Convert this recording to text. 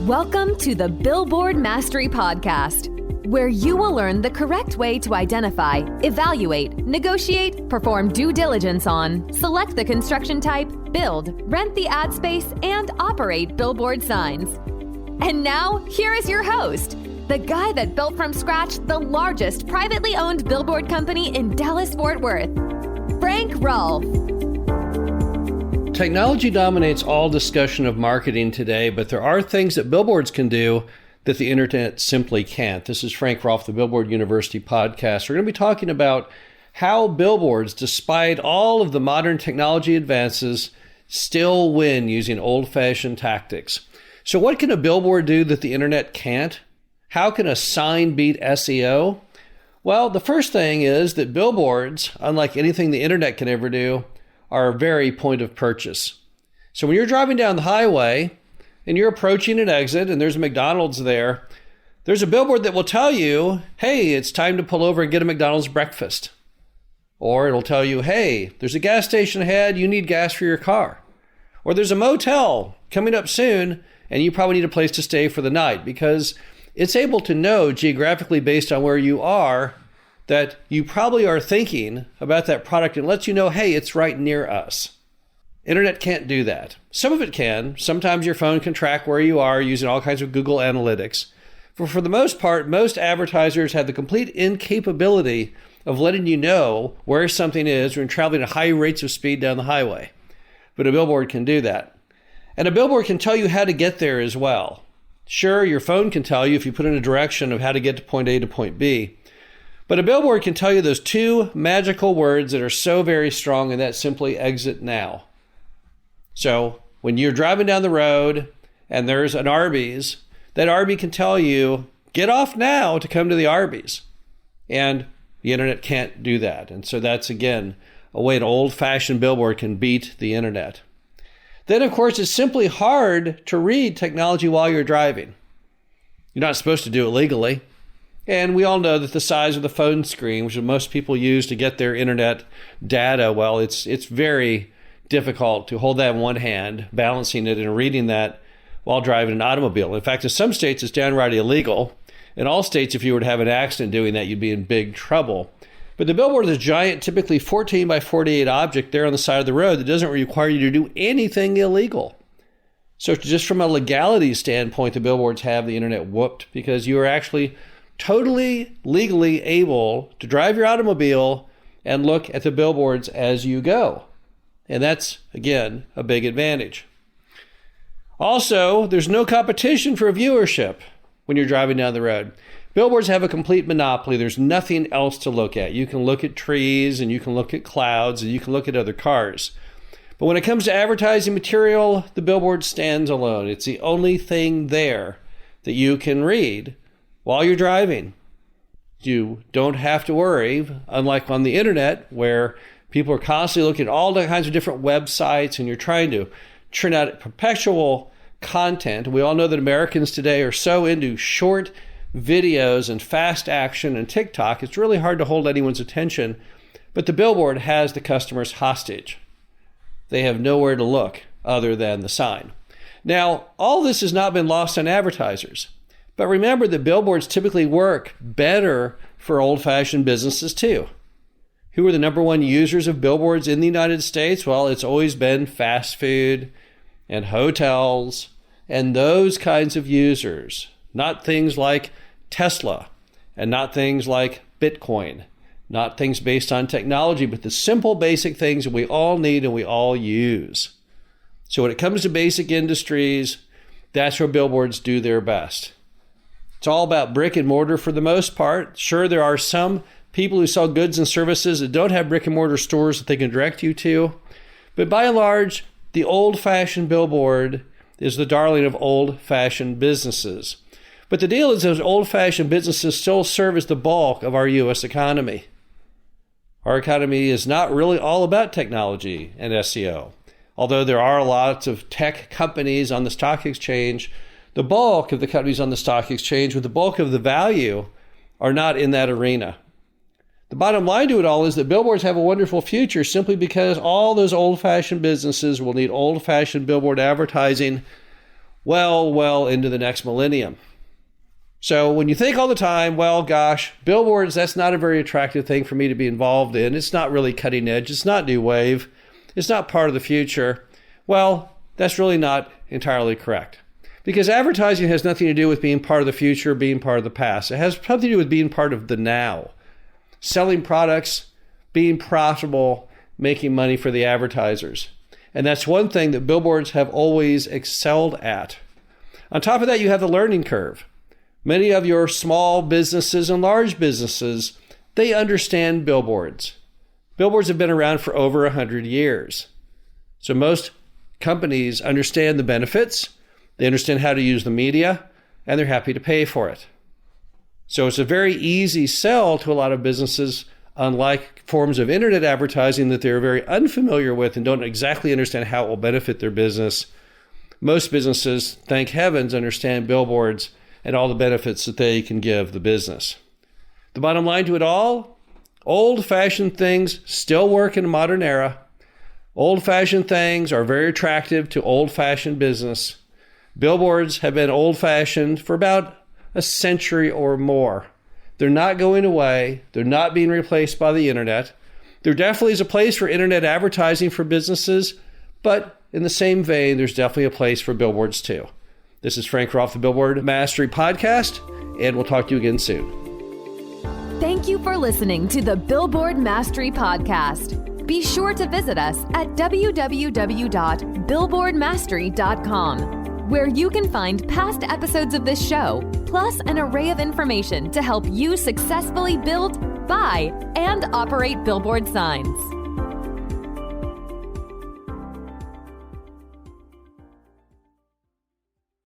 Welcome to the Billboard Mastery Podcast, where you will learn the correct way to identify, evaluate, negotiate, perform due diligence on, select the construction type, build, rent the ad space, and operate billboard signs. And now, here is your host, the guy that built from scratch the largest privately owned billboard company in Dallas-Fort Worth, Frank Rolfe. Technology dominates all discussion of marketing today, but there are things that billboards can do that the internet simply can't. This is Frank Rolfe, the Billboard University podcast. We're going to be talking about how billboards, despite all of the modern technology advances, still win using old-fashioned tactics. So what can a billboard do that the internet can't? How can a sign beat SEO? Well, the first thing is that billboards, unlike anything the internet can ever do, are very point of purchase. So when you're driving down the highway and you're approaching an exit and there's a McDonald's there, there's a billboard that will tell you, hey, it's time to pull over and get a McDonald's breakfast. Or it'll tell you, hey, there's a gas station ahead, you need gas for your car. Or there's a motel coming up soon and you probably need a place to stay for the night, because it's able to know geographically based on where you are that you probably are thinking about that product and lets you know, hey, it's right near us. Internet can't do that. Some of it can. Sometimes your phone can track where you are using all kinds of Google Analytics. But for the most part, most advertisers have the complete incapability of letting you know where something is when traveling at high rates of speed down the highway. But a billboard can do that. And a billboard can tell you how to get there as well. Sure, your phone can tell you if you put in a direction of how to get to point A to point B. But a billboard can tell you those two magical words that are so very strong, and that's simply exit now. So when you're driving down the road and there's an Arby's, that Arby can tell you, get off now to come to the Arby's. And the internet can't do that. And so that's, again, a way an old-fashioned billboard can beat the internet. Then, of course, it's simply hard to read technology while you're driving. You're not supposed to do it legally. And we all know that the size of the phone screen, which most people use to get their internet data, well, it's very difficult to hold that in one hand, balancing it and reading that while driving an automobile. In fact, in some states, it's downright illegal. In all states, if you were to have an accident doing that, you'd be in big trouble. But the billboard is a giant, typically 14 by 48 object there on the side of the road that doesn't require you to do anything illegal. So just from a legality standpoint, the billboards have the internet whooped, because you are actually totally legally able to drive your automobile and look at the billboards as you go. And that's, again, a big advantage. Also, there's no competition for viewership when you're driving down the road. Billboards have a complete monopoly. There's nothing else to look at. You can look at trees and you can look at clouds and you can look at other cars. But when it comes to advertising material, the billboard stands alone. It's the only thing there that you can read while you're driving. You don't have to worry, unlike on the internet, where people are constantly looking at all kinds of different websites and you're trying to churn out perpetual content. We all know that Americans today are so into short videos and fast action and TikTok, it's really hard to hold anyone's attention. But the billboard has the customers hostage. They have nowhere to look other than the sign. Now, all this has not been lost on advertisers. But remember that billboards typically work better for old-fashioned businesses too. Who are the number one users of billboards in the United States? Well, it's always been fast food and hotels and those kinds of users. Not things like Tesla and not things like Bitcoin. Not things based on technology, but the simple basic things that we all need and we all use. So when it comes to basic industries, that's where billboards do their best. It's all about brick and mortar for the most part. Sure, there are some people who sell goods and services that don't have brick and mortar stores that they can direct you to. But by and large, the old-fashioned billboard is the darling of old-fashioned businesses. But the deal is those old-fashioned businesses still serve as the bulk of our U.S. economy. Our economy is not really all about technology and SEO. Although there are lots of tech companies on the stock exchange, the bulk of the companies on the stock exchange with the bulk of the value are not in that arena. The bottom line to it all is that billboards have a wonderful future simply because all those old-fashioned businesses will need old-fashioned billboard advertising well into the next millennium. So when you think all the time, well, gosh, billboards, that's not a very attractive thing for me to be involved in. It's not really cutting edge. It's not new wave. It's not part of the future. Well, that's really not entirely correct. Because advertising has nothing to do with being part of the future, being part of the past. It has something to do with being part of the now. Selling products, being profitable, making money for the advertisers. And that's one thing that billboards have always excelled at. On top of that, you have the learning curve. Many of your small businesses and large businesses, they understand billboards. Billboards have been around for over 100 years. So most companies understand the benefits, they understand how to use the media, and they're happy to pay for it. So it's a very easy sell to a lot of businesses, unlike forms of internet advertising that they're very unfamiliar with and don't exactly understand how it will benefit their business. Most businesses, thank heavens, understand billboards and all the benefits that they can give the business. The bottom line to it all, old-fashioned things still work in a modern era. Old-fashioned things are very attractive to old-fashioned business. Billboards have been old-fashioned for about a century or more. They're not going away. They're not being replaced by the internet. There definitely is a place for internet advertising for businesses, but in the same vein, there's definitely a place for billboards too. This is Frank Rolfe, the Billboard Mastery Podcast, and we'll talk to you again soon. Thank you for listening to the Billboard Mastery Podcast. Be sure to visit us at www.billboardmastery.com, where you can find past episodes of this show, plus an array of information to help you successfully build, buy, and operate billboard signs.